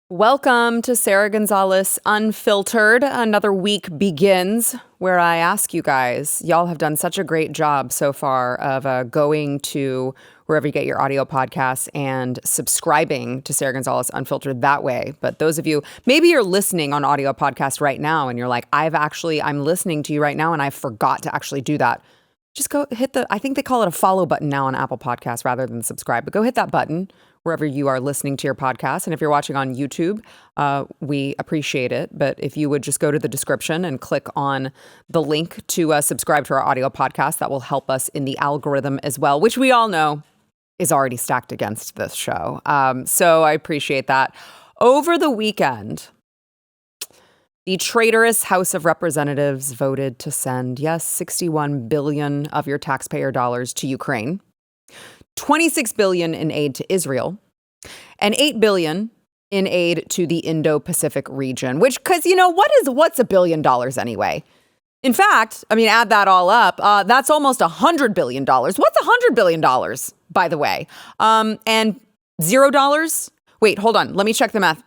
Welcome to Sara Gonzales Unfiltered. Another week begins where I ask you guys, y'all have done such a great job so far of going to wherever you get your audio podcasts and subscribing to Sara Gonzales Unfiltered that way. But those of you, maybe you're listening on audio podcast right now and you're like, I'm listening to you right now and I forgot to actually do that. Just go hit I think they call it a follow button now on Apple Podcasts rather than subscribe, but go hit that button wherever you are listening to your podcast. And if you're watching on YouTube, we appreciate it. But if you would just go to the description and click on the link to subscribe to our audio podcast, that will help us in the algorithm as well, which we all know is already stacked against this show. So I appreciate that. Over the weekend, the traitorous House of Representatives voted to send, yes, $61 billion of your taxpayer dollars to Ukraine, $26 billion in aid to Israel, and $8 billion in aid to the Indo-Pacific region, which, because, what's $1 billion anyway? In fact, add that all up, that's almost $100 billion. What's $100 billion, by the way? And $0? Wait, hold on. Let me check the math.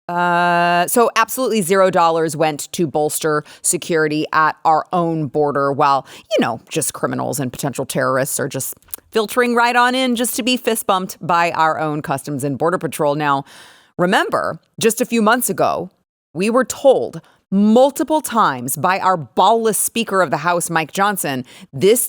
So absolutely $0 went to bolster security at our own border while, just criminals and potential terrorists are just filtering right on in just to be fist bumped by our own Customs and Border Patrol. Now, remember, just a few months ago, we were told multiple times by our ballless Speaker of the House, Mike Johnson, this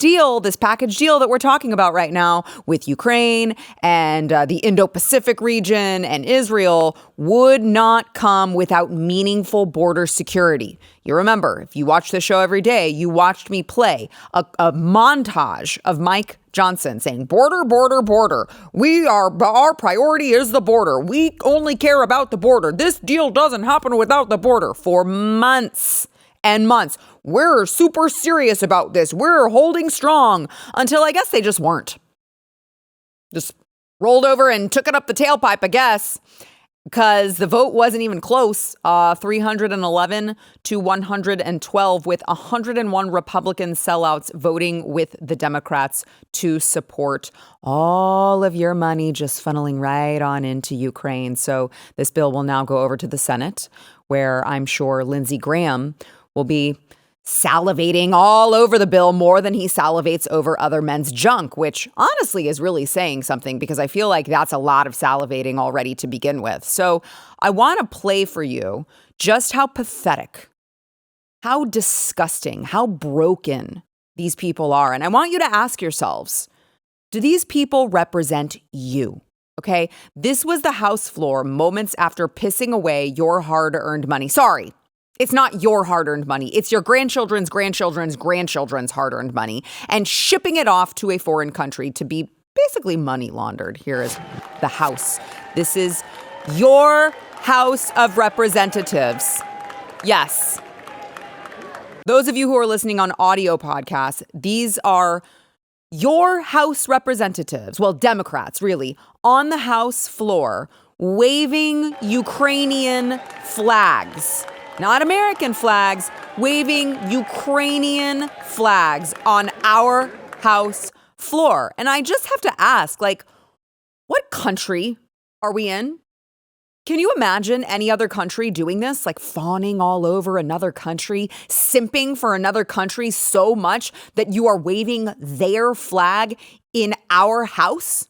package deal that we're talking about right now with Ukraine and the Indo-Pacific region and Israel would not come without meaningful border security. You remember, if you watch the show every day, you watched me play a montage of Mike Johnson saying, border, border, border. Our priority is the border. We only care about the border. This deal doesn't happen without the border. For months and months, we're super serious about this. We're holding strong until I guess they just weren't. Just rolled over and took it up the tailpipe, I guess. Because the vote wasn't even close, 311 to 112, with 101 Republican sellouts voting with the Democrats to support all of your money just funneling right on into Ukraine. So this bill will now go over to the Senate, where I'm sure Lindsey Graham will be salivating all over the bill more than he salivates over other men's junk, which honestly is really saying something because I feel like that's a lot of salivating already to begin with. So I want to play for you just how pathetic, how disgusting, how broken these people are. And I want you to ask yourselves, do these people represent you? Okay, this was the House floor moments after pissing away your hard-earned money. Sorry. It's not your hard-earned money. It's your grandchildren's grandchildren's grandchildren's hard-earned money and shipping it off to a foreign country to be basically money laundered. Here is the House. This is your House of Representatives. Yes. Those of you who are listening on audio podcasts, these are your House representatives, well, Democrats, really, on the House floor waving Ukrainian flags. Not American flags, waving Ukrainian flags on our House floor. And I just have to ask, what country are we in? Can you imagine any other country doing this? Fawning all over another country, simping for another country so much that you are waving their flag in our House?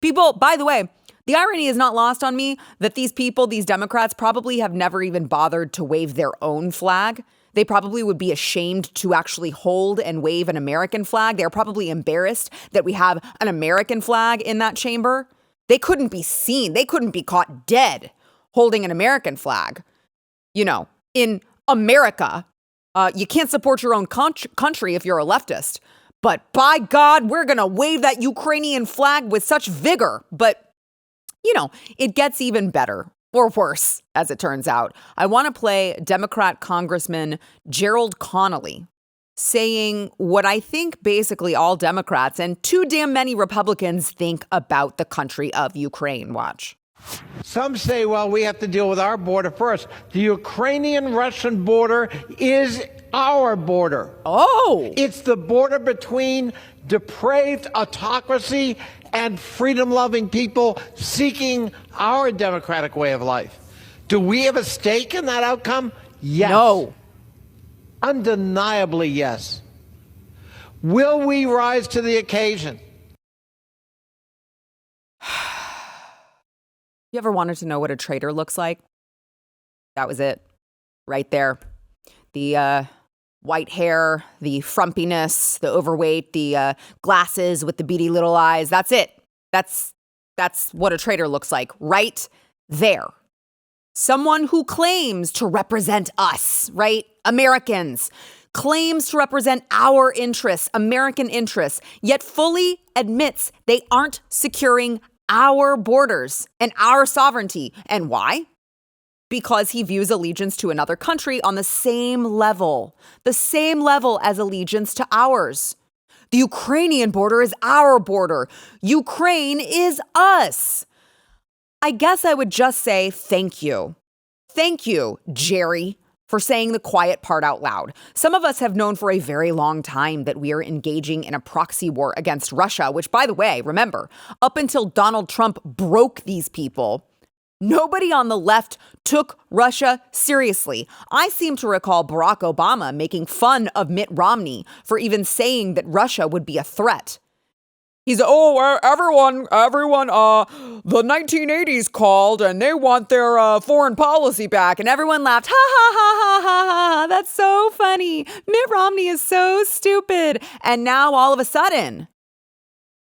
People, by the way, the irony is not lost on me that these people, these Democrats, probably have never even bothered to wave their own flag. They probably would be ashamed to actually hold and wave an American flag. They're probably embarrassed that we have an American flag in that chamber. They couldn't be seen. They couldn't be caught dead holding an American flag. In America, you can't support your own country if you're a leftist. But by God, we're going to wave that Ukrainian flag with such vigor. But it gets even better, or worse, as it turns out. I want to play Democrat Congressman Gerald Connolly saying what I think basically all Democrats and too damn many Republicans think about the country of Ukraine. Watch. Some say, well, we have to deal with our border first. The Ukrainian-Russian border is our border. Oh. It's the border between depraved autocracy and freedom-loving people seeking our democratic way of life. Do we have a stake in that outcome? Yes. No. Undeniably, yes. Will we rise to the occasion? You ever wanted to know what a traitor looks like? That was it. Right there. The white hair, the frumpiness, the overweight, the glasses with the beady little eyes. That's it. That's what a traitor looks like. Right there. Someone who claims to represent us, right? Americans. Claims to represent our interests, American interests, yet fully admits they aren't securing our borders and our sovereignty. And why? Because he views allegiance to another country on the same level as allegiance to ours. The Ukrainian border is our border. Ukraine is us. I guess I would just say thank you. Thank you, Jerry, for saying the quiet part out loud. Some of us have known for a very long time that we are engaging in a proxy war against Russia, which, by the way, remember, up until Donald Trump broke these people, nobody on the left took Russia seriously. I seem to recall Barack Obama making fun of Mitt Romney for even saying that Russia would be a threat. He's, everyone, the 1980s called and they want their foreign policy back. And everyone laughed, ha, ha, ha, ha, ha, ha. That's so funny. Mitt Romney is so stupid. And now all of a sudden,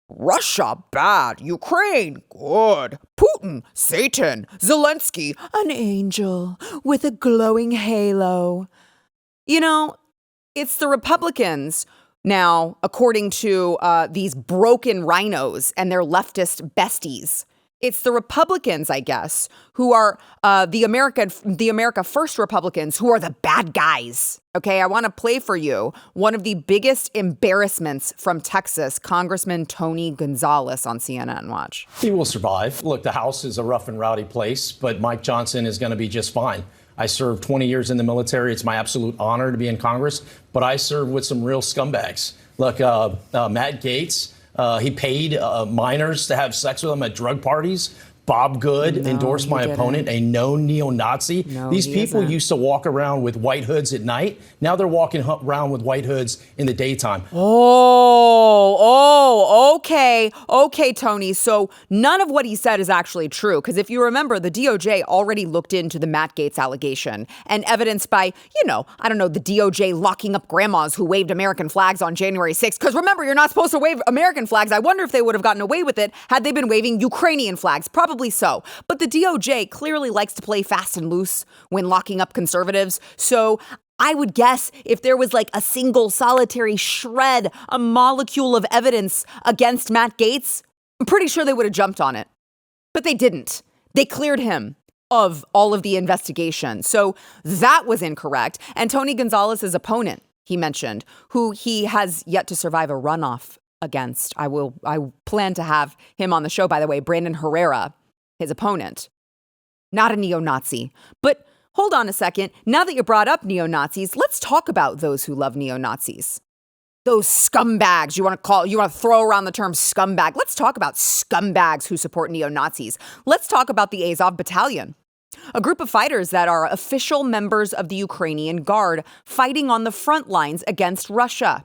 Russia, bad. Ukraine, good. Putin, Satan. Zelensky, an angel with a glowing halo. You know, it's the Republicans now, according to these broken rhinos and their leftist besties, it's the Republicans, I guess, who are the America First Republicans who are the bad guys. Okay, I want to play for you one of the biggest embarrassments from Texas, Congressman Tony Gonzales on CNN. Watch. He will survive. Look, the House is a rough and rowdy place, but Mike Johnson is going to be just fine. I served 20 years in the military. It's my absolute honor to be in Congress, but I served with some real scumbags. Look, Matt Gaetz, he paid minors to have sex with him at drug parties. Bob Good endorsed my opponent, a known neo-Nazi. These people used to walk around with white hoods at night. Now they're walking around with white hoods in the daytime. Okay, Tony. So none of what he said is actually true. Because if you remember, the DOJ already looked into the Matt Gaetz allegation and evidenced by, the DOJ locking up grandmas who waved American flags on January 6th. Because remember, you're not supposed to wave American flags. I wonder if they would have gotten away with it had they been waving Ukrainian flags. Probably so. But the DOJ clearly likes to play fast and loose when locking up conservatives. So I would guess if there was like a single solitary shred, a molecule of evidence against Matt Gaetz, I'm pretty sure they would have jumped on it. But they didn't. They cleared him of all of the investigation. So that was incorrect. And Tony Gonzalez's opponent, he mentioned, who he has yet to survive a runoff against. I plan to have him on the show, by the way, Brandon Herrera, his opponent. Not a neo-Nazi. But hold on a second. Now that you brought up neo-Nazis, let's talk about those who love neo-Nazis. Those scumbags you want to throw around the term scumbag. Let's talk about scumbags who support neo-Nazis. Let's talk about the Azov Battalion, a group of fighters that are official members of the Ukrainian Guard fighting on the front lines against Russia.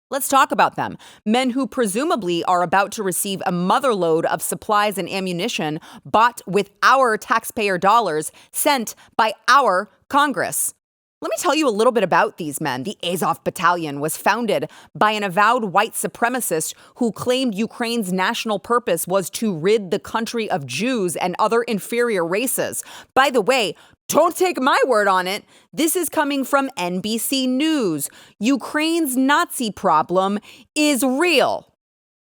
Let's talk about them. Men who presumably are about to receive a motherload of supplies and ammunition bought with our taxpayer dollars sent by our Congress. Let me tell you a little bit about these men. The Azov Battalion was founded by an avowed white supremacist who claimed Ukraine's national purpose was to rid the country of Jews and other inferior races. By the way, don't take my word on it. This is coming from NBC News. Ukraine's Nazi problem is real.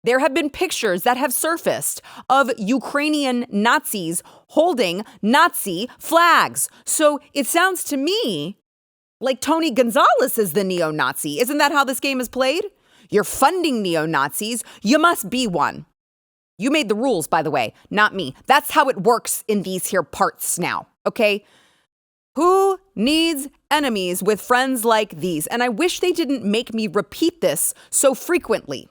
There have been pictures that have surfaced of Ukrainian Nazis holding Nazi flags. So it sounds to me like Tony Gonzales is the neo-Nazi. Isn't that how this game is played? You're funding neo-Nazis. You must be one. You made the rules, by the way, not me. That's how it works in these here parts now, okay? Who needs enemies with friends like these? And I wish they didn't make me repeat this so frequently.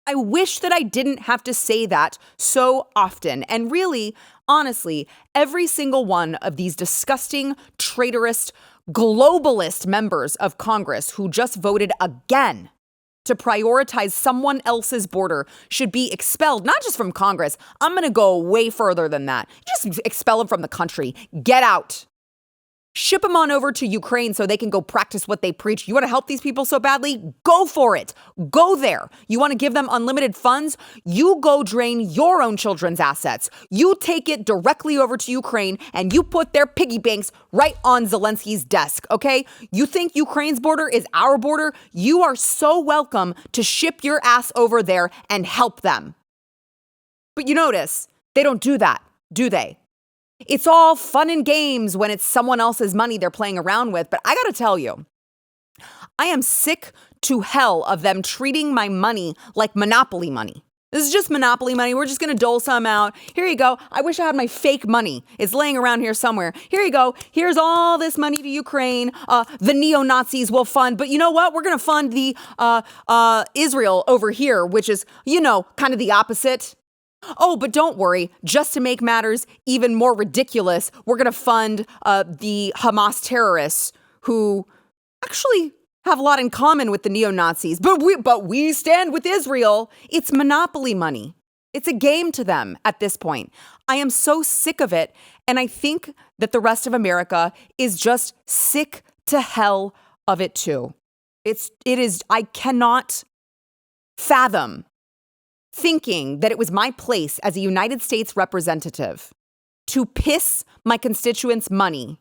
I wish that I didn't have to say that so often. And really, honestly, every single one of these disgusting, traitorous, globalist members of Congress who just voted again to prioritize someone else's border should be expelled, not just from Congress. I'm going to go way further than that. Just expel them from the country. Get out. Ship them on over to Ukraine so they can go practice what they preach. You want to help these people so badly? Go for it. Go there. You want to give them unlimited funds? You go drain your own children's assets. You take it directly over to Ukraine and you put their piggy banks right on Zelensky's desk, okay? You think Ukraine's border is our border? You are so welcome to ship your ass over there and help them. But you notice, they don't do that, do they? It's all fun and games when it's someone else's money they're playing around with. But I got to tell you, I am sick to hell of them treating my money like monopoly money. This is just monopoly money. We're just going to dole some out. Here you go. I wish I had my fake money. It's laying around here somewhere. Here you go. Here's all this money to Ukraine. The neo-Nazis will fund. But you know what? We're going to fund the Israel over here, which is, kind of the opposite. Oh, but don't worry. Just to make matters even more ridiculous, we're going to fund the Hamas terrorists who actually have a lot in common with the neo-Nazis. But we stand with Israel. It's monopoly money. It's a game to them at this point. I am so sick of it. And I think that the rest of America is just sick to hell of it too. I cannot fathom thinking that it was my place as a United States representative to piss my constituents' money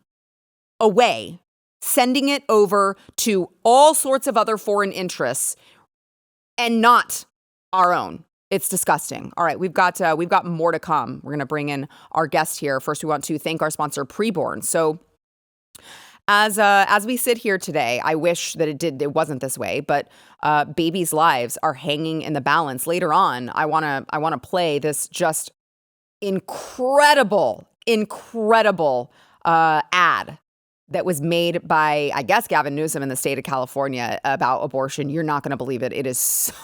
away, sending it over to all sorts of other foreign interests and not our own. It's disgusting. All right, we've got more to come. We're going to bring in our guest here. First, we want to thank our sponsor, PreBorn. So as we sit here today, I wish that it wasn't this way, but babies' lives are hanging in the balance. Later on, I want to play this just incredible ad that was made by, I guess, Gavin Newsom in the state of California about abortion. You're not going to believe it. It is so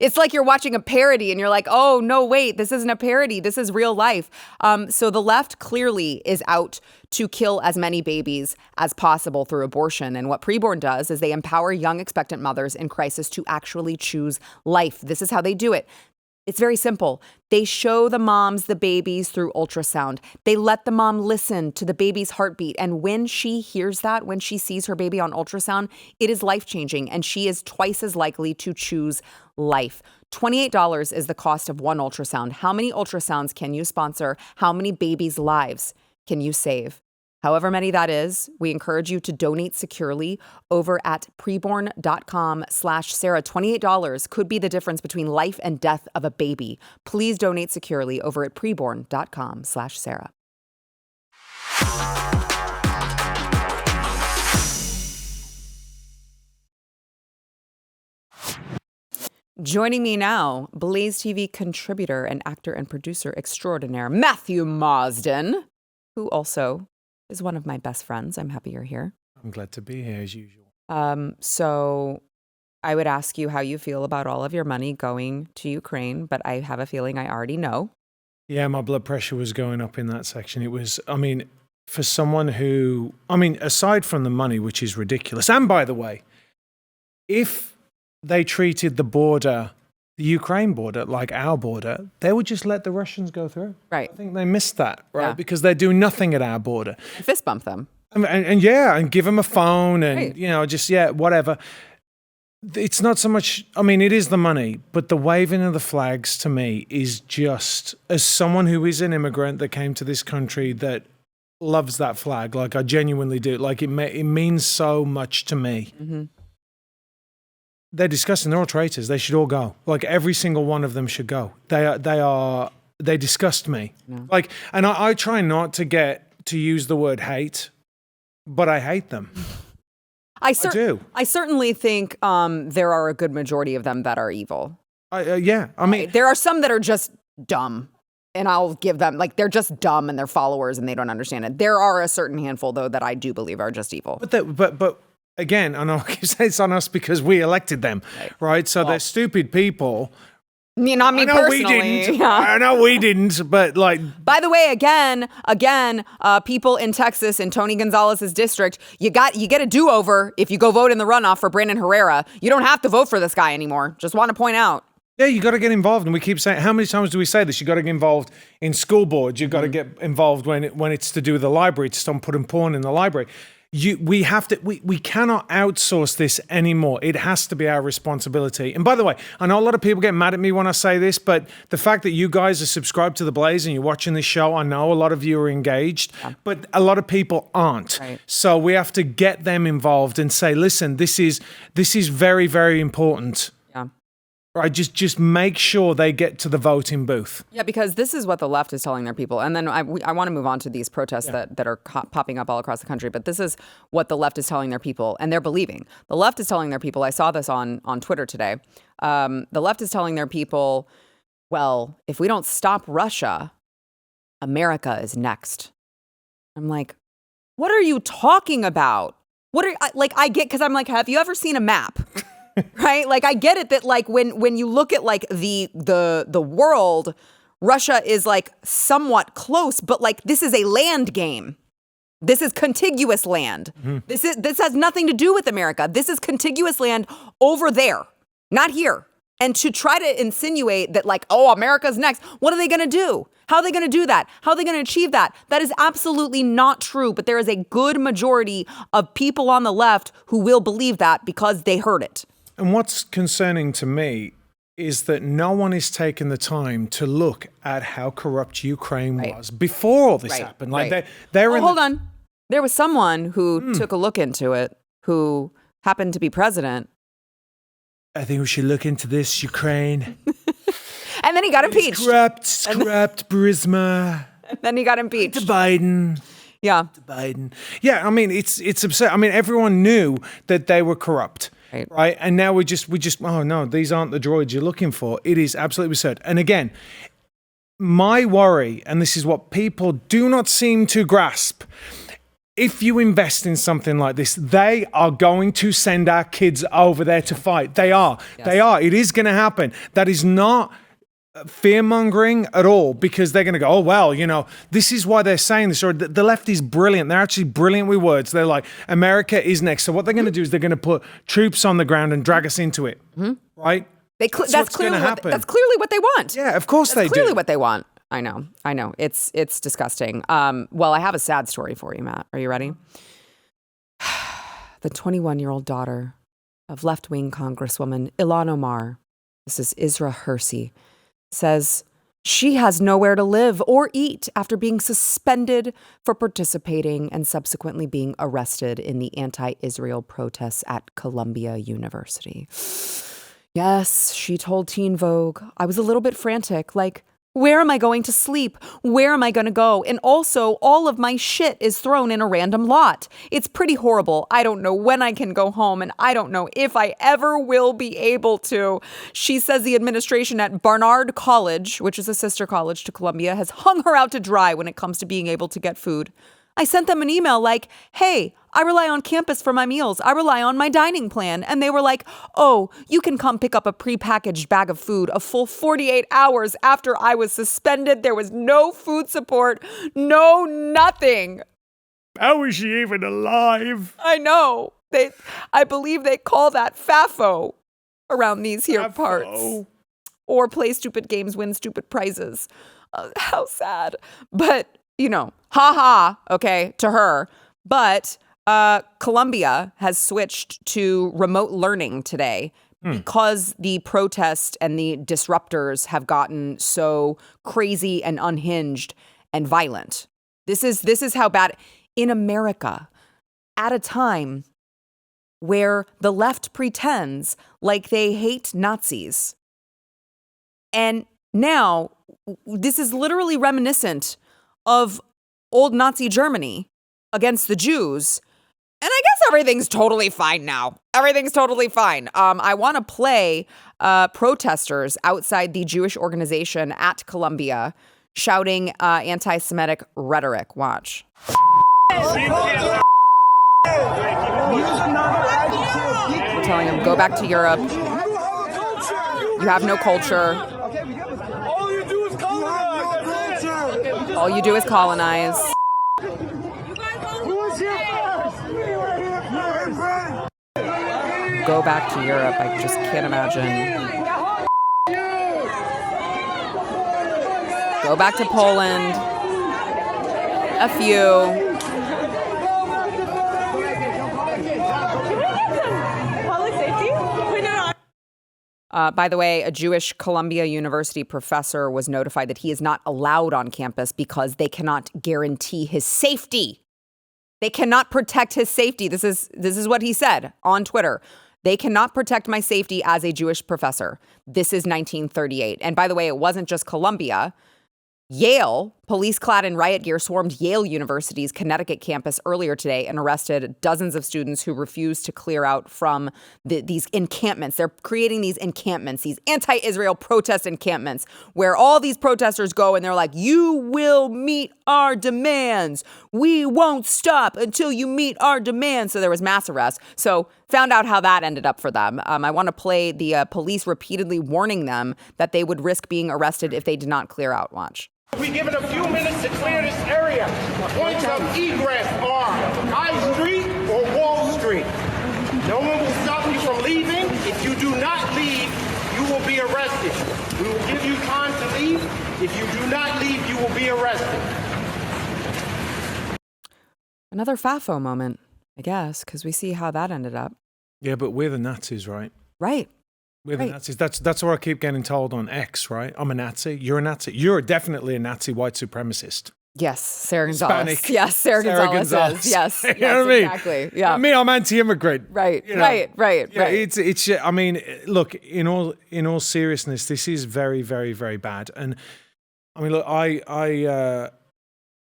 It's like you're watching a parody and you're like, oh, no, wait, this isn't a parody. This is real life. So the left clearly is out to kill as many babies as possible through abortion. And what PreBorn does is they empower young expectant mothers in crisis to actually choose life. This is how they do it. It's very simple. They show the moms the babies through ultrasound. They let the mom listen to the baby's heartbeat. And when she hears that, when she sees her baby on ultrasound, it is life-changing. And she is twice as likely to choose life. $28 is the cost of one ultrasound. How many ultrasounds can you sponsor? How many babies' lives can you save? However many that is, we encourage you to donate securely over at preborn.com/Sarah. $28 could be the difference between life and death of a baby. Please donate securely over at preborn.com/Sarah. Joining me now, BlazeTV contributor and actor and producer extraordinaire, Matthew Marsden, who also is one of my best friends. I'm happy you're here. I'm glad to be here as usual. So I would ask you how you feel about all of your money going to Ukraine, but I have a feeling I already know. Yeah, my blood pressure was going up in that section. It was, for someone who, aside from the money, which is ridiculous. And by the way, if they treated the border, the Ukraine border, like our border, they would just let the Russians go through. Right. I think they missed that, right? Yeah. Because they're doing nothing at our border. Fist bump them. And give them a phone and, right. Whatever. It's not so much, it is the money, but the waving of the flags to me is just, as someone who is an immigrant that came to this country that loves that flag, like I genuinely do, like it means so much to me. Mm-hmm. They're disgusting. They're all traitors. They should all go. Like every single one of them should go. They disgust me. No. And I try not to use the word hate, but I hate them. I do. I certainly think there are a good majority of them that are evil. Yeah. There are some that are just dumb. And I'll give them, like, they're just dumb and they're followers and they don't understand it. There are a certain handful, though, that I do believe are just evil. But again, I know I keep saying it's on us because we elected them, right? So they're stupid people. Not me personally. We didn't. Yeah. I know we didn't, but like. By the way, again, people in Texas in Tony Gonzalez's district, you get a do-over if you go vote in the runoff for Brandon Herrera. You don't have to vote for this guy anymore. Just want to point out. Yeah, you got to get involved, and we keep saying, how many times do we say this? You got to get involved in school boards. You got to get involved when it's to do with the library, to stop putting porn in the library. We cannot outsource this anymore. It has to be our responsibility. And by the way, I know a lot of people get mad at me when I say this, but the fact that you guys are subscribed to The Blaze and you're watching this show, I know a lot of you are engaged, but a lot of people aren't. Right. So we have to get them involved and say, listen, this is very, very important. Right, just make sure they get to the voting booth. Yeah, because this is what the left is telling their people. And then I want to move on to these protests that are popping up all across the country. But this is what the left is telling their people, and they're believing. The left is telling their people, I saw this on Twitter today. The left is telling their people, well, if we don't stop Russia, America is next. I'm like, what are you talking about? I get, because I'm like, have you ever seen a map? Right? Like, I get it that, like, when you look at, like, the world, Russia is, like, somewhat close, but, like, this is a land game. This is contiguous land. Mm-hmm. This has nothing to do with America. This is contiguous land over there, not here. And to try to insinuate that, like, oh, America's next, what are they going to do? How are they going to do that? How are they going to achieve that? That is absolutely not true. But there is a good majority of people on the left who will believe that because they heard it. And what's concerning to me is that no one is taking the time to look at how corrupt Ukraine was before all this happened. Like they're hold on. There was someone who took a look into it who happened to be president. I think we should look into this, Ukraine. And then he got impeached. It's corrupt, Burisma. And then he got impeached. To Biden. Yeah. To Biden. Yeah, I mean, it's absurd. I mean, everyone knew that they were corrupt. Right. And now we just, oh no, these aren't the droids you're looking for. It is absolutely absurd. And again, my worry, and this is what people do not seem to grasp, if you invest in something like this, they are going to send our kids over there to fight. They are. Yes. They are. It is going to happen. That is not fear-mongering at all, because they're going to go, oh, well, you know, this is why they're saying this. Or the left is brilliant. They're actually brilliant with words. They're like, America is next. So what they're going to do is they're going to put troops on the ground and drag us into it, right? That's clearly what they want. Yeah, of course they do. That's clearly what they want. I know. It's disgusting. Well, I have a sad story for you, Matt. Are you ready? The 21-year-old daughter of left-wing Congresswoman Ilhan Omar, this is Isra Hersey, says she has nowhere to live or eat after being suspended for participating and subsequently being arrested in the anti-Israel protests at Columbia University. Yes, she told Teen Vogue, I was a little bit frantic, like, where am I going to sleep? Where am I going to go? And also, all of my shit is thrown in a random lot. It's pretty horrible. I don't know when I can go home, and I don't know if I ever will be able to. She says the administration at Barnard College, which is a sister college to Columbia, has hung her out to dry when it comes to being able to get food. I sent them an email like, hey, I rely on campus for my meals. I rely on my dining plan. And they were like, oh, you can come pick up a prepackaged bag of food a full 48 hours after I was suspended. There was no food support, no nothing. How is she even alive? I know. I believe they call that FAFO around these here parts. Or play stupid games, win stupid prizes. How sad. But, you know, okay, to her. But Columbia has switched to remote learning today because the protest and the disruptors have gotten so crazy and unhinged and violent. This is how bad in America at a time where the left pretends like they hate Nazis. And now this is literally reminiscent of old Nazi Germany against the Jews. And I guess everything's totally fine now. Everything's totally fine. I want to play protesters outside the Jewish organization at Columbia shouting anti-Semitic rhetoric. Watch. We're telling them, go back to Europe. You have no culture. All you do is colonize. All you do is colonize. Go back to Europe. I just can't imagine. Go back to Poland. F you. By the way, a Jewish Columbia University professor was notified that he is not allowed on campus because they cannot guarantee his safety. They cannot protect his safety. This is what he said on Twitter. They cannot protect my safety as a Jewish professor. This is 1938. And by the way, it wasn't just Columbia. Yale, police clad in riot gear, swarmed Yale University's Connecticut campus earlier today and arrested dozens of students who refused to clear out from these encampments. They're creating these encampments, these anti-Israel protest encampments, where all these protesters go and they're like, you will meet our demands. We won't stop until you meet our demands. So there was mass arrest. So found out how that ended up for them. I want to play the police repeatedly warning them that they would risk being arrested if they did not clear out. Watch. We give it a few minutes to clear this area. Points of egress are High Street or Wall Street. No one will stop you from leaving. If you do not leave, you will be arrested. We will give you time to leave. If you do not leave, you will be arrested. Another FAFO moment, I guess, because we see how that ended up. Yeah, but we're the Nazis, right? Right. We're the Nazis. That's what I keep getting told on X, right? I'm a Nazi. You're a Nazi. You're definitely a Nazi white supremacist. Yes, Sara Gonzales. Hispanic. Yes, Sara Gonzales is. Yes, you know what I mean? Exactly. Yeah. Me, I'm anti-immigrant. Right. You know? Right. Yeah, it's. I mean, look. In all seriousness, this is very, very, very bad. And I mean, look, I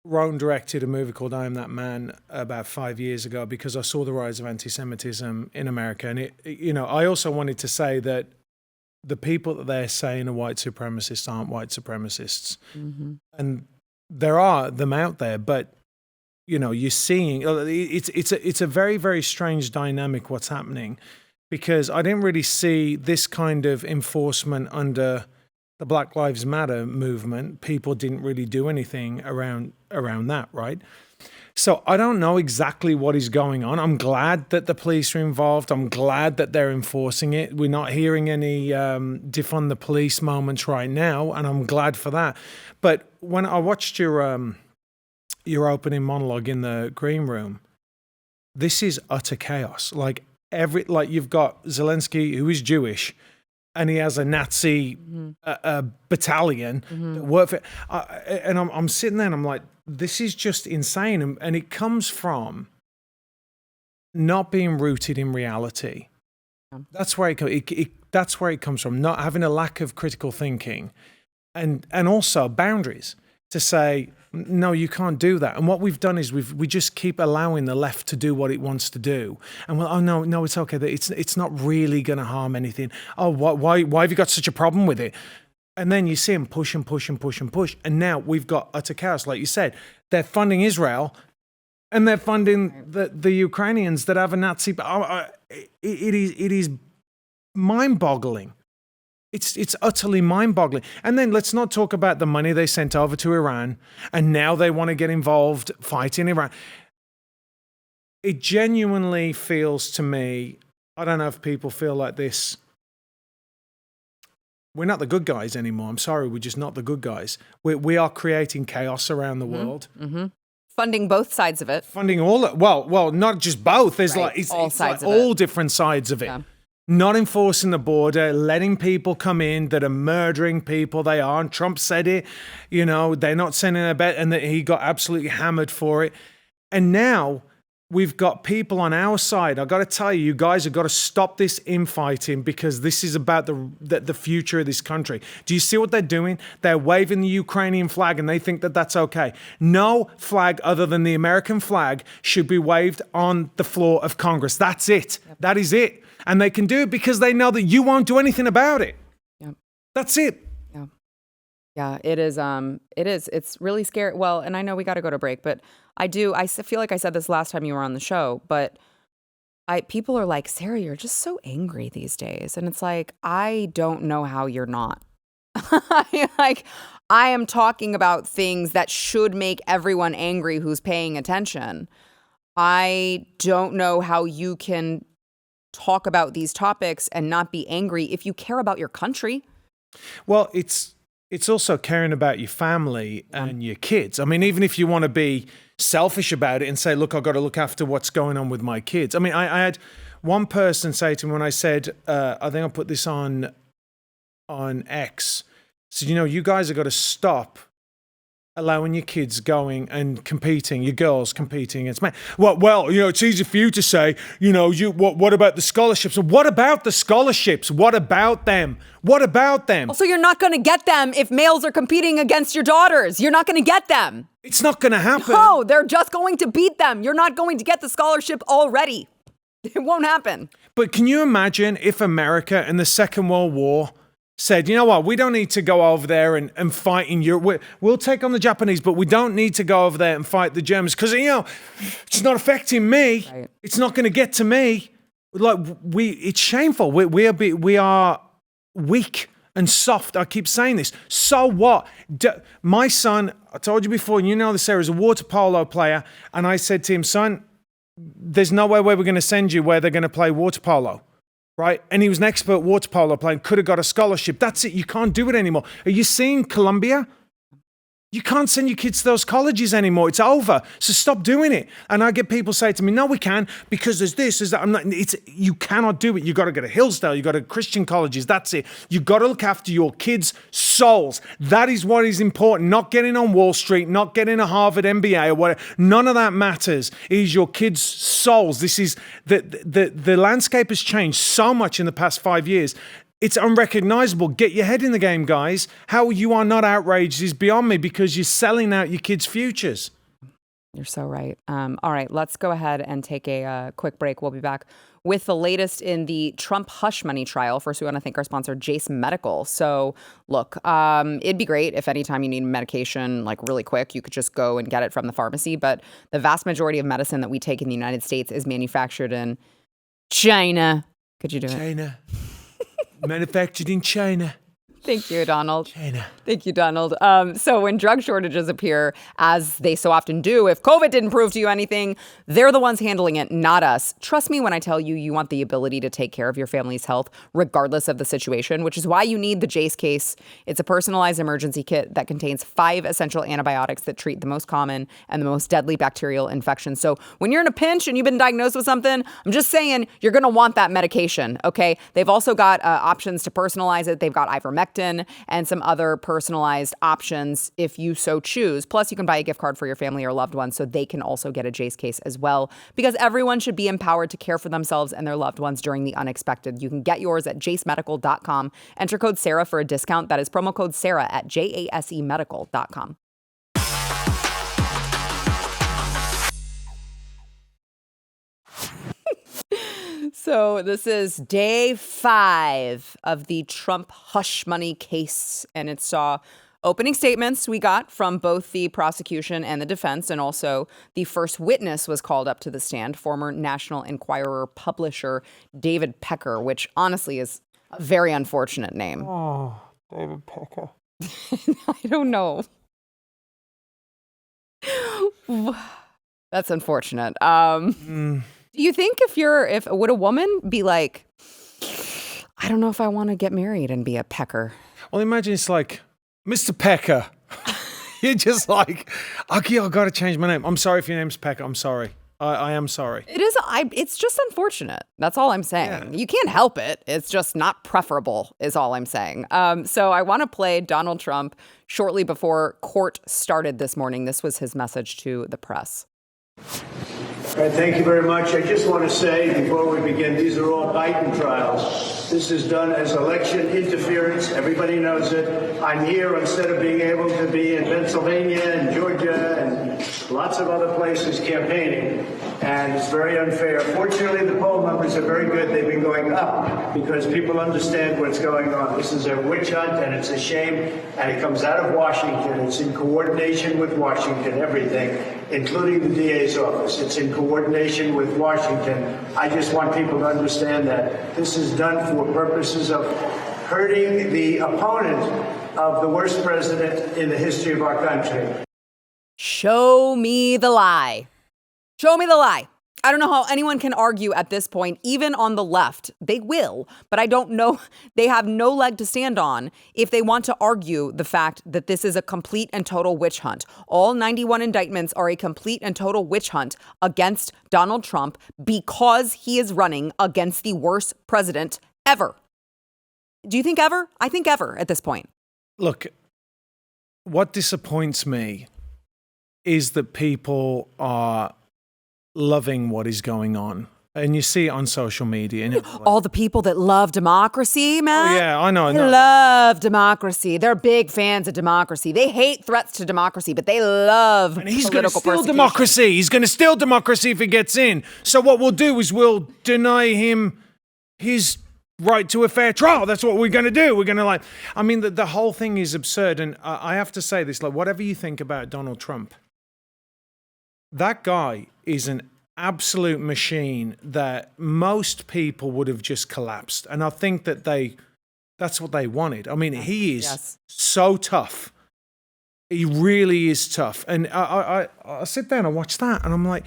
wrote and directed a movie called I Am That Man about 5 years ago because I saw the rise of anti-Semitism in America. And I also wanted to say that the people that they're saying are white supremacists aren't white supremacists. Mm-hmm. And there are them out there, but you're seeing it's a very, very strange dynamic what's happening, because I didn't really see this kind of enforcement under the Black Lives Matter movement. People didn't really do anything around that, right? So I don't know exactly what is going on. I'm glad that the police are involved. I'm glad that they're enforcing it. We're not hearing any defund the police moments right now, and I'm glad for that. But when I watched your opening monologue in the green room, this is utter chaos. Like you've got Zelensky, who is Jewish, and he has a Nazi battalion that work for. And I'm sitting there and I'm like, this is just insane. And it comes from not being rooted in reality. That's where that's where it comes from. Not having a lack of critical thinking, and also boundaries to say, no, you can't do that. And what we've done is we just keep allowing the left to do what it wants to do. And no, it's okay. It's not really going to harm anything. Oh, why have you got such a problem with it? And then you see them push and push and push and push. And now we've got utter chaos. Like you said, they're funding Israel and they're funding the Ukrainians that have a Nazi. It is mind-boggling. It's utterly mind-boggling. And then let's not talk about the money they sent over to Iran, and now they want to get involved fighting Iran. It genuinely feels to me, I don't know if people feel like this, we're not the good guys anymore. I'm sorry, we're just not the good guys. We are creating chaos around the world. Mm-hmm. Funding both sides of it. Funding all, well, not just both. There's it's all sides like of it. All different sides of it. Yeah. Not enforcing the border, letting people come in that are murdering people. They are. And Trump said it, they're not sending a bet, and that he got absolutely hammered for it. And now we've got people on our side. I got to tell you, you guys have got to stop this infighting, because this is about the future of this country. Do you see what they're doing? They're waving the Ukrainian flag and they think that that's okay. No flag other than the American flag should be waved on the floor of Congress. That's it. Yep. That is it. And they can do it because they know that you won't do anything about it. Yep. That's it. Yeah. Yeah, it is. It's really scary. Well, and I know we got to go to break, but I feel like I said this last time you were on the show, but people are like, Sarah, you're just so angry these days. And it's like, I don't know how you're not. Like, I am talking about things that should make everyone angry who's paying attention. I don't know how you can talk about these topics and not be angry if you care about your country. Well, it's also caring about your family and your kids. I mean, even if you want to be selfish about it and say, look, I've got to look after what's going on with my kids. I mean, I had one person say to me when I said, I think I put this on X, said, you guys have got to stop allowing your kids going and competing, your girls competing against men. Well, it's easy for you to say, what about the scholarships? What about the scholarships? What about them? What about them? Also, you're not going to get them if males are competing against your daughters. You're not going to get them. It's not going to happen. No, they're just going to beat them. You're not going to get the scholarship already. It won't happen. But can you imagine if America in the Second World War said, you know what, we don't need to go over there and fight in Europe. We'll take on the Japanese, but we don't need to go over there and fight the Germans because, it's not affecting me. Right. It's not going to get to me. Like, it's shameful. We are weak and soft. I keep saying this. So what? My son, I told you before, and you know this, Sarah, is a water polo player. And I said to him, son, there's no way we're going to send you where they're going to play water polo. Right? And he was an expert water polo player, could have got a scholarship. That's it. You can't do it anymore. Are you seeing Columbia? You can't send your kids to those colleges anymore. It's over. So stop doing it. And I get people say to me, no, we can, because there's this, there's that. You cannot do it. You got to go to Hillsdale. You got to Christian colleges. That's it. You got to look after your kids' souls. That is what is important. Not getting on Wall Street, not getting a Harvard MBA or whatever. None of that matters. It is your kids' souls. This is the landscape has changed so much in the past 5 years. It's unrecognizable. Get your head in the game, guys. How you are not outraged is beyond me, because you're selling out your kids' futures. You're so right. All right, let's go ahead and take a quick break. We'll be back with the latest in the Trump hush money trial. First, we want to thank our sponsor, Jase Medical. So, look, it'd be great if anytime you need medication, like really quick, you could just go and get it from the pharmacy. But the vast majority of medicine that we take in the United States is manufactured in China. Could you do it? China. Manufactured in China. Thank you, Donald. China. Thank you, Donald. So when drug shortages appear, as they so often do, if COVID didn't prove to you anything, they're the ones handling it, not us. Trust me when I tell you, you want the ability to take care of your family's health regardless of the situation, which is why you need the Jase case. It's a personalized emergency kit that contains 5 essential antibiotics that treat the most common and the most deadly bacterial infections. So when you're in a pinch and you've been diagnosed with something, I'm just saying you're going to want that medication, okay? They've also got options to personalize it. They've got ivermectin and some other personalized options if you so choose. Plus, you can buy a gift card for your family or loved ones so they can also get a Jase case as well, because everyone should be empowered to care for themselves and their loved ones during the unexpected. You can get yours at jasemedical.com. Enter code Sarah for a discount. That is promo code Sarah at jasemedical.com. So this is day 5 of the Trump hush money case, and it saw opening statements we got from both the prosecution and the defense, and also the first witness was called up to the stand, former National Enquirer publisher David Pecker, which honestly is a very unfortunate name. Oh, David Pecker. I don't know. That's unfortunate. Do you think would a woman be like, I don't know if I want to get married and be a Pecker? Well, imagine it's like, Mr. Pecker. You're just like, okay, I've got to change my name. I'm sorry if your name's Pecker. I'm sorry. I am sorry. It's just unfortunate. That's all I'm saying. Yeah. You can't help it. It's just not preferable is all I'm saying. So I want to play Donald Trump shortly before court started this morning. This was his message to the press. All right, thank you very much. I just want to say before we begin, these are all Biden trials. This is done as election interference. Everybody knows it. I'm here instead of being able to be in Pennsylvania and Georgia and lots of other places campaigning, and it's very unfair. Fortunately, the poll numbers are very good. They've been going up because people understand what's going on. This is a witch hunt, and it's a shame, and it comes out of Washington. It's in coordination with Washington, everything, including the DA's office. It's in coordination with Washington. I just want people to understand that this is done for purposes of hurting the opponent of the worst president in the history of our country. Show me the lie. Show me the lie. I don't know how anyone can argue at this point, even on the left. They will, but I don't know. They have no leg to stand on if they want to argue the fact that this is a complete and total witch hunt. All 91 indictments are a complete and total witch hunt against Donald Trump because he is running against the worst president ever. Do you think ever? I think ever at this point. Look, what disappoints me is that people are loving what is going on. And you see it on social media. And all the people that love democracy, man. Oh, yeah, I know. They love democracy. They're big fans of democracy. They hate threats to democracy, but they love and he's going to steal persecution. democracy. He's going to steal democracy if he gets in. So what we'll do is we'll deny him his right to a fair trial. That's what we're going to do. We're going to I mean, the whole thing is absurd. And I have to say this, whatever you think about Donald Trump, that guy is an absolute machine that most people would have just collapsed. And I think that that's what they wanted. I mean, he is so tough. He really is tough. And I sit down and watch that and I'm like,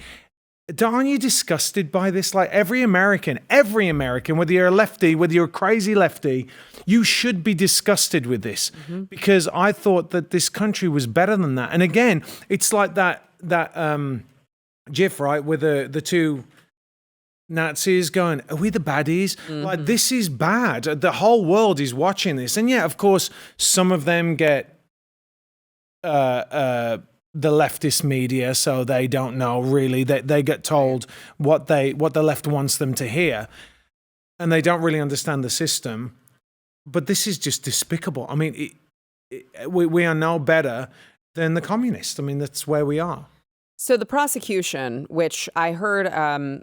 aren't you disgusted by this? Like every American, whether you're a lefty, whether you're a crazy lefty, you should be disgusted with this because I thought that this country was better than that. And again, it's like that GIF, right, with the two Nazis going, are we the baddies? Like, this is bad. The whole world is watching this. And yeah, of course, some of them get the leftist media, so they don't know really. They get told what the left wants them to hear. And they don't really understand the system. But this is just despicable. I mean, we are no better than the communists. I mean, that's where we are. So the prosecution, which I heard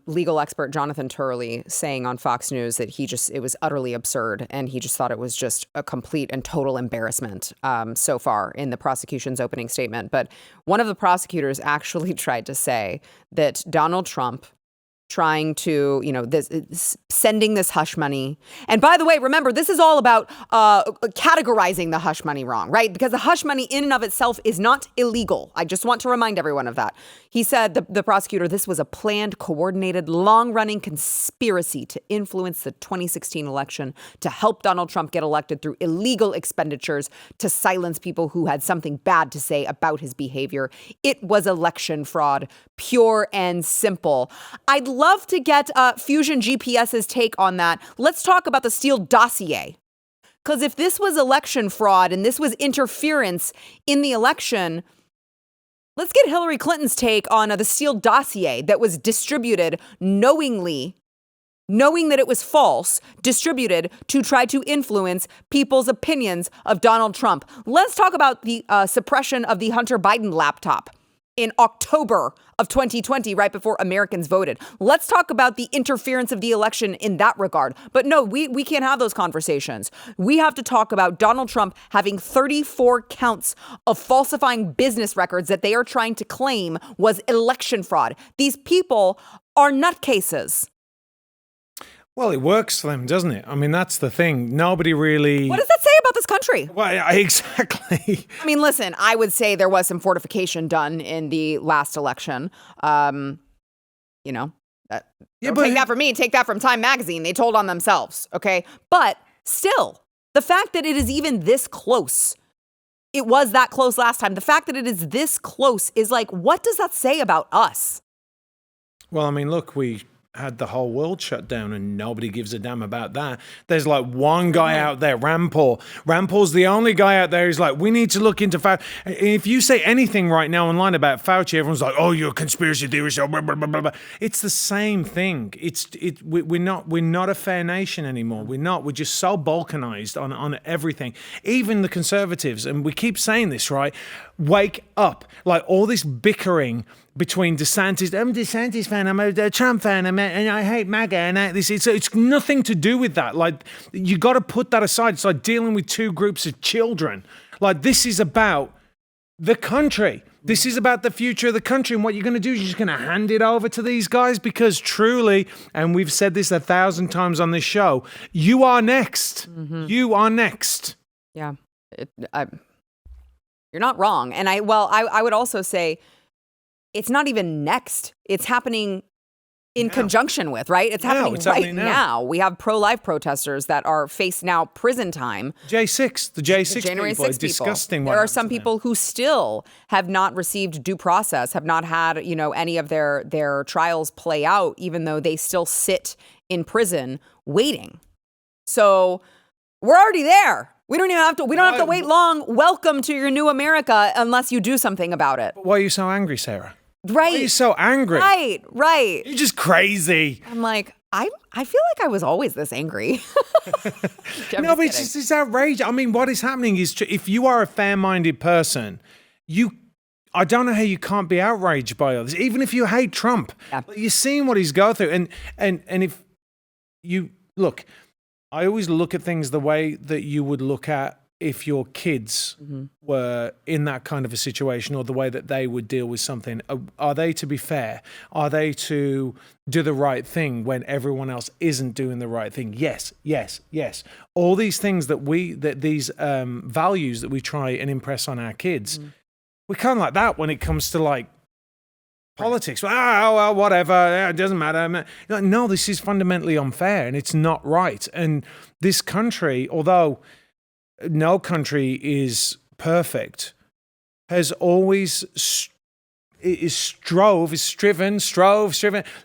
legal expert Jonathan Turley saying on Fox News that it was utterly absurd and he just thought it was just a complete and total embarrassment so far in the prosecution's opening statement. But one of the prosecutors actually tried to say that Donald Trump trying to, sending this hush money. And by the way, remember, this is all about categorizing the hush money wrong, right? Because the hush money in and of itself is not illegal. I just want to remind everyone of that. He said, the prosecutor, this was a planned, coordinated, long-running conspiracy to influence the 2016 election, to help Donald Trump get elected through illegal expenditures, to silence people who had something bad to say about his behavior. It was election fraud, pure and simple. I'd love to get Fusion GPS's take on that. Let's talk about the Steele dossier. Because if this was election fraud and this was interference in the election, let's get Hillary Clinton's take on the Steele dossier that was distributed knowing that it was false, distributed to try to influence people's opinions of Donald Trump. Let's talk about the suppression of the Hunter Biden laptop in October of 2020, right before Americans voted. Let's talk about the interference of the election in that regard. But no, we can't have those conversations. We have to talk about Donald Trump having 34 counts of falsifying business records that they are trying to claim was election fraud. These people are nutcases. Well, it works for them, doesn't it? I mean, that's the thing. Nobody really... What does that say about this country? Well, exactly. I mean, listen, I would say there was some fortification done in the last election. Take that from me. Take that from Time Magazine. They told on themselves, okay? But still, the fact that it is even this close, it was that close last time. The fact that it is this close is like, what does that say about us? Well, I mean, look, we had the whole world shut down, and nobody gives a damn about that. There's like one guy out there, Rand Paul. Rand Paul's the only guy out there who's like, we need to look into Fauci. If you say anything right now online about Fauci, everyone's like, oh, you're a conspiracy theorist. Blah, blah, blah, blah, blah. It's the same thing. We're not a fair nation anymore. We're just so balkanized on everything. Even the conservatives, and we keep saying this, right? Wake up. Like all this bickering between DeSantis, I'm a DeSantis fan, I'm a Trump fan, and I hate MAGA, and it's nothing to do with that. Like, you got to put that aside. It's like dealing with two groups of children. Like, this is about the country. This is about the future of the country, and what you're going to do is you're just going to hand it over to these guys, because truly, and we've said this 1,000 times on this show, you are next. Mm-hmm. You are next. Yeah. You're not wrong. And I would also say, it's not even next. It's happening in conjunction with, right? It's happening right now. We have pro-life protesters that are faced now prison time. The J6 January people, 6 people. Disgusting. There are some people who still have not received due process, have not had, any of their trials play out, even though they still sit in prison waiting. So we're already there. We don't have to wait long. Welcome to your new America, unless you do something about it. Why are you so angry, Sarah? Right. Why are you so angry? Right. You're just crazy. I'm like, I feel like I was always this angry. No, but it's outrageous. I mean, what is happening is, if you are a fair-minded person, I don't know how you can't be outraged by others, even if you hate Trump. Yeah. You're seeing what he's going through. And if you look, I always look at things the way that you would look at if your kids were in that kind of a situation, or the way that they would deal with something. Are they to be fair? Are they to do the right thing when everyone else isn't doing the right thing? Yes. All these things these values that we try and impress on our kids, we're kind of like that when it comes to like politics. Well, whatever, it doesn't matter. Like, no, this is fundamentally unfair, and it's not right. And this country, although no country is perfect, has always striven,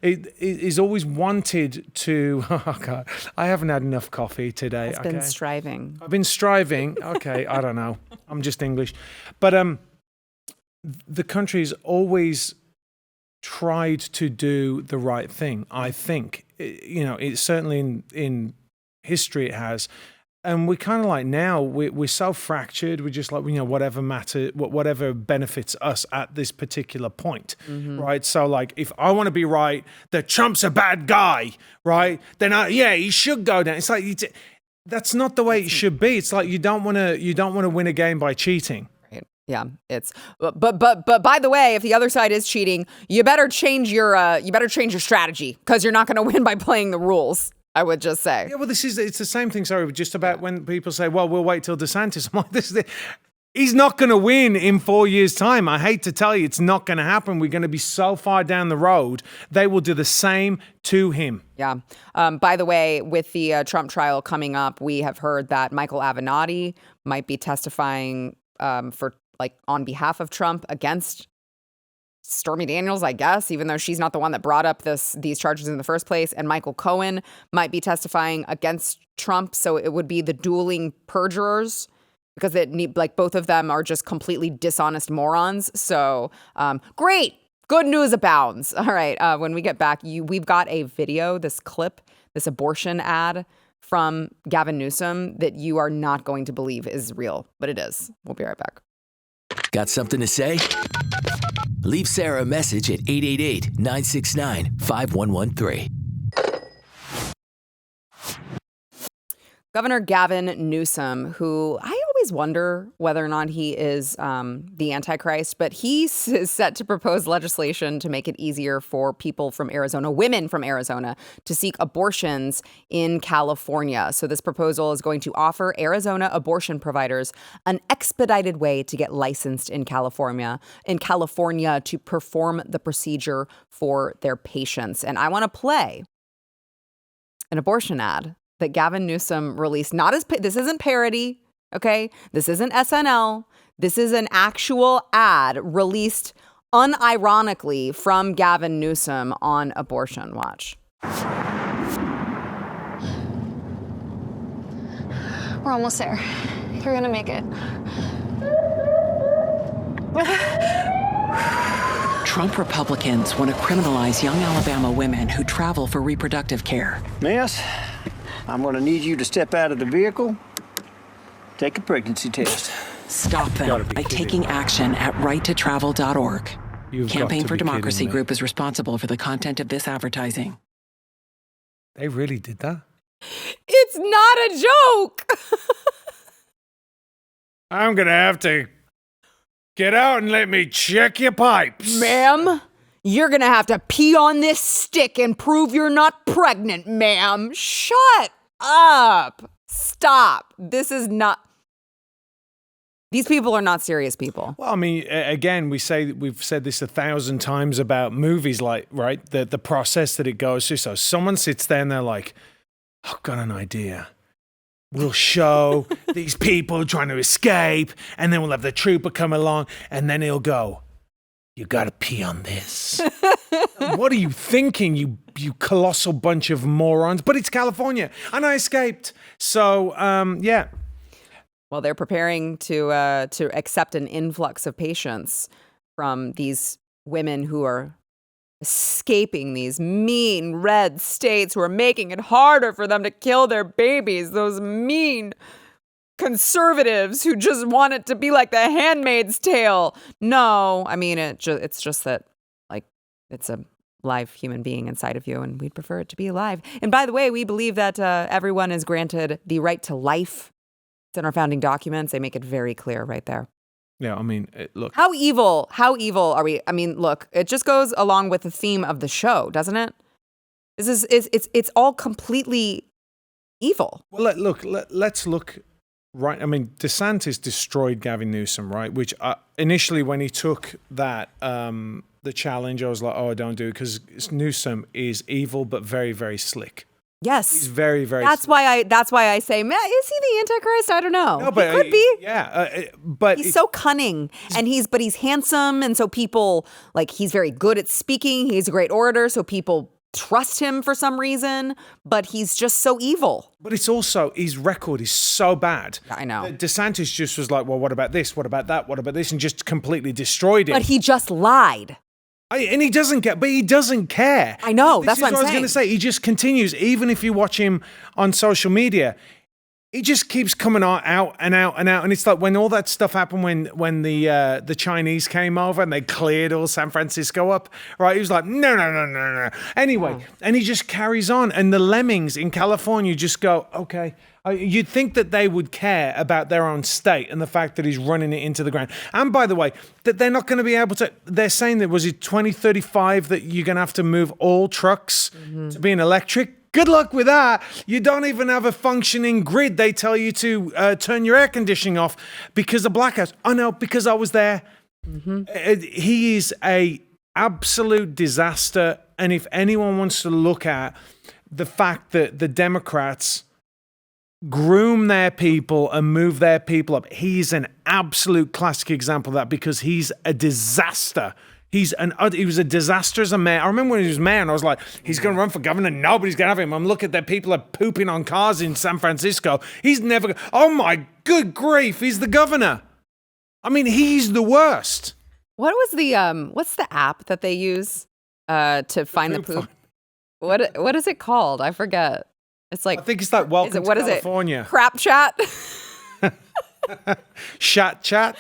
is always wanted to, oh God, I haven't had enough coffee today. I've been striving. I've been striving. Okay, I don't know. I'm just English. But the country's always tried to do the right thing, I think. It's certainly in history it has. And we're kind of like, now we're so fractured. We're just like, whatever benefits us at this particular point, right? So like, if I want to be right that Trump's a bad guy, right? Then he should go down. It's like, that's not the way it should be. It's like, you don't want to win a game by cheating. Right. Yeah, but by the way, if the other side is cheating, you better change your strategy, because you're not going to win by playing the rules. I would just say. Yeah, well, it's the same thing, sorry, just about when people say, well, we'll wait till DeSantis. I'm like, he's not going to win in 4 years' time. I hate to tell you, it's not going to happen. We're going to be so far down the road. They will do the same to him. Yeah. By the way, with the Trump trial coming up, we have heard that Michael Avenatti might be testifying on behalf of Trump against Stormy Daniels, I guess, even though she's not the one that brought up these charges in the first place. And Michael Cohen might be testifying against Trump. So it would be the dueling perjurers, because both of them are just completely dishonest morons. So great. Good news abounds. All right. When we get back, we've got a video, this clip, this abortion ad from Gavin Newsom that you are not going to believe is real, but it is. We'll be right back. Got something to say? Leave Sarah a message at 888-969-5113. Governor Gavin Newsom, who I always wonder whether or not he is the Antichrist, but he is set to propose legislation to make it easier for people from Arizona, women from Arizona, to seek abortions in California. So this proposal is going to offer Arizona abortion providers an expedited way to get licensed in California to perform the procedure for their patients. And I want to play an abortion ad that Gavin Newsom released. This isn't parody, okay? This isn't SNL. This is an actual ad released unironically from Gavin Newsom on abortion. Watch. We're almost there. You're gonna make it. Trump Republicans want to criminalize young Alabama women who travel for reproductive care. Miss, I'm going to need you to step out of the vehicle, take a pregnancy test. Stop them by taking action at righttotravel.org. Campaign for Democracy Group is responsible for the content of this advertising. They really did that? It's not a joke. I'm going to have to get out and let me check your pipes. Ma'am, you're going to have to pee on this stick and prove you're not pregnant, ma'am. Shut up. Stop. This is not... These people are not serious people. Well, I mean, again, we've said this 1,000 times about movies, like, right? The process that it goes through. So someone sits there and they're like, I've got an idea. We'll show these people trying to escape, and then we'll have the trooper come along, and then he'll go, you got to pee on this. What are you thinking, you colossal bunch of morons? But it's California, and I escaped. So, yeah. Well, they're preparing to accept an influx of patients from these women who are escaping these mean red states who are making it harder for them to kill their babies. Those mean conservatives who just want it to be like The Handmaid's Tale. No, I mean, it's just that, like, it's a live human being inside of you, and we'd prefer it to be alive. And by the way, we believe that everyone is granted the right to life. It's in our founding documents. They make it very clear right there. Yeah, I mean, look. How evil are we? I mean, look, it just goes along with the theme of the show, doesn't it? It's all completely evil. Well, let's look, right. I mean, DeSantis destroyed Gavin Newsom, right? Which initially when he took that, the challenge, I was like, oh, don't do it, because Newsom is evil, but very, very slick. Yes, he's very, very. That's why I say, man, is he the Antichrist? I don't know. No, but he could be. Yeah, but he's so cunning, and he's handsome, and so people he's very good at speaking. He's a great orator, so people trust him for some reason. But he's just so evil. But it's also his record is so bad. I know. DeSantis just was like, well, what about this? What about that? What about this? And just completely destroyed it. But he just lied. And he doesn't care. I know, that's what I'm saying. I was going to say. He just continues, even if you watch him on social media, he just keeps coming out and out and out. And it's like when all that stuff happened when the Chinese came over and they cleared all San Francisco up, right? He was like, no. Anyway, and he just carries on. And the lemmings in California just go, okay. You'd think that they would care about their own state and the fact that he's running it into the ground. And by the way, that they're not going to be able to, they're saying that, was it 2035 that you're going to have to move all trucks to being electric? Good luck with that. You don't even have a functioning grid. They tell you to turn your air conditioning off because of blackouts. Oh no, because I was there. He is a absolute disaster. And if anyone wants to look at the fact that the Democrats groom their people and move their people up, he's an absolute classic example of that because he's a disaster. He was a disaster as a mayor. I remember when he was mayor and I was like, he's going to run for governor. Nobody's going to have him. I'm looking at that people are pooping on cars in San Francisco. He's never, oh my good grief, he's the governor. I mean, he's the worst. What was what's the app that they use to find the poop? What is it called? I forget. It's like, I think it's like Welcome to California. Crap chat? Shat chat?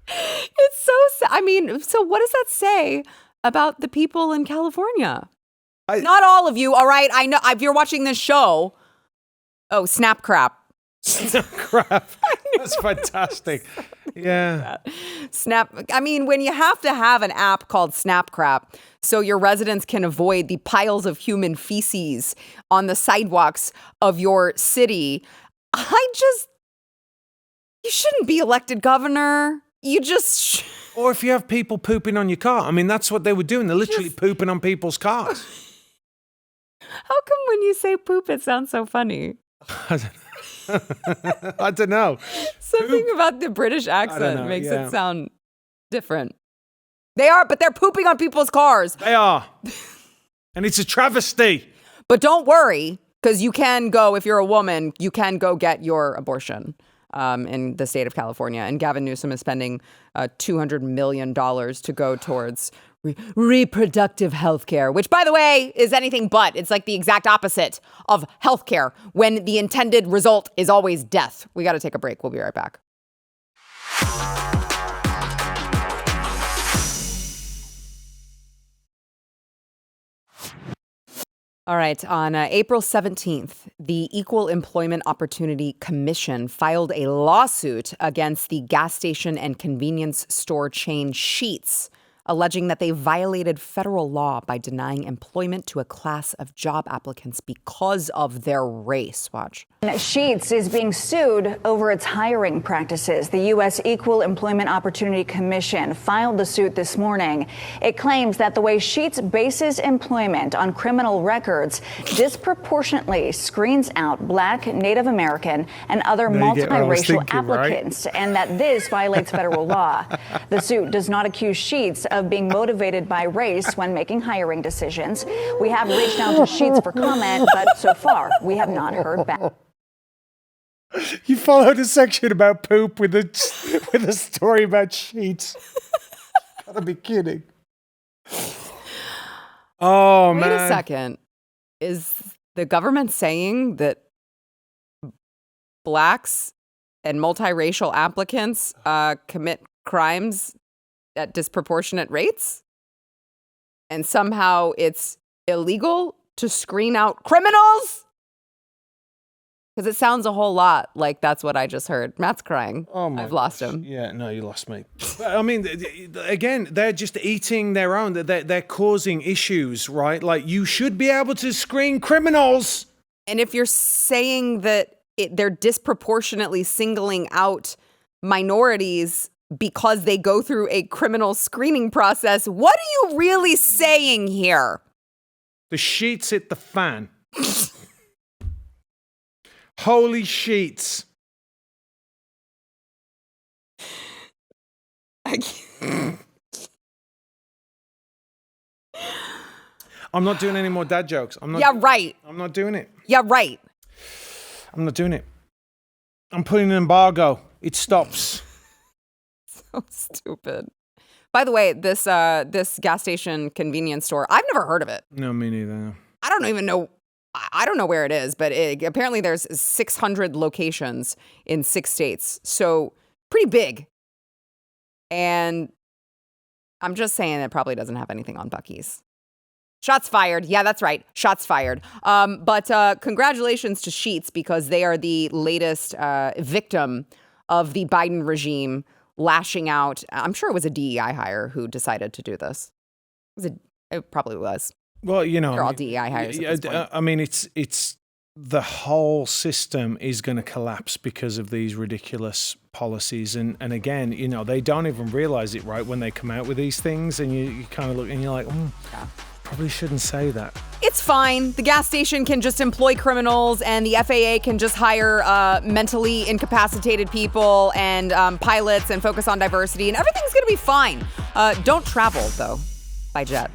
It's so sad. I mean, so what does that say about the people in California? Not all of you, all right? I know if you're watching this show. Oh, snap crap. Snap crap. That's fantastic. Yeah. Snap. I mean, when you have to have an app called Snap Crap so your residents can avoid the piles of human feces on the sidewalks of your city, you shouldn't be elected governor. You just... Or if you have people pooping on your car. I mean, that's what they were doing. They're literally pooping on people's cars. How come when you say poop, it sounds so funny? I don't know. Something about the British accent makes it sound different. They are, but they're pooping on people's cars. They are. And it's a travesty. But don't worry, because you can go, if you're a woman, you can go get your abortion in the state of California. And Gavin Newsom is spending $200 million to go towards reproductive health care, which, by the way, is anything but. It's like the exact opposite of health care when the intended result is always death. We got to take a break. We'll be right back. All right. On April 17th, the Equal Employment Opportunity Commission filed a lawsuit against the gas station and convenience store chain Sheetz, alleging that they violated federal law by denying employment to a class of job applicants because of their race. Watch. Sheetz is being sued over its hiring practices. The U.S. Equal Employment Opportunity Commission filed the suit this morning. It claims that the way Sheetz bases employment on criminal records disproportionately screens out Black, Native American, and other multiracial applicants, and that this violates federal law. The suit does not accuse Sheetz of being motivated by race when making hiring decisions. We have reached out to Sheetz for comment, but so far we have not heard back. You followed a section about poop with a story about Sheetz. Gotta be kidding. Oh, man. Wait a second. Is the government saying that Blacks and multiracial applicants commit crimes at disproportionate rates? And somehow it's illegal to screen out criminals? Because it sounds a whole lot like that's what I just heard. Matt's crying. Oh my I've lost gosh. him. Yeah, no, you lost me. But, I mean, again, they're just eating their own. They're causing issues, right? Like, you should be able to screen criminals. And if you're saying that they're disproportionately singling out minorities because they go through a criminal screening process, what are you really saying here? The sheets hit the fan. Holy sheets. I'm not doing any more dad jokes. Yeah, right. I'm not doing it. Yeah, right. I'm not doing it. I'm putting an embargo. It stops. So stupid. By the way, this gas station convenience store, I've never heard of it. No, me neither. I don't even know. I don't know where it is, but apparently there's 600 locations in 6 states. So pretty big. And I'm just saying it probably doesn't have anything on Buc-ee's. Shots fired. Yeah, that's right. Shots fired. But congratulations to Sheetz, because they are the latest victim of the Biden regime lashing out. I'm sure it was a DEI hire who decided to do this. It probably was. Well, you know, they're all DEI hires at this point. I mean, it's the whole system is going to collapse because of these ridiculous policies. And again, you know, they don't even realize it, right, when they come out with these things, and you kind of look and you're like, yeah. Probably shouldn't say that. It's fine. The gas station can just employ criminals, and the FAA can just hire mentally incapacitated people and pilots and focus on diversity, and everything's going to be fine. Don't travel, though, by jet.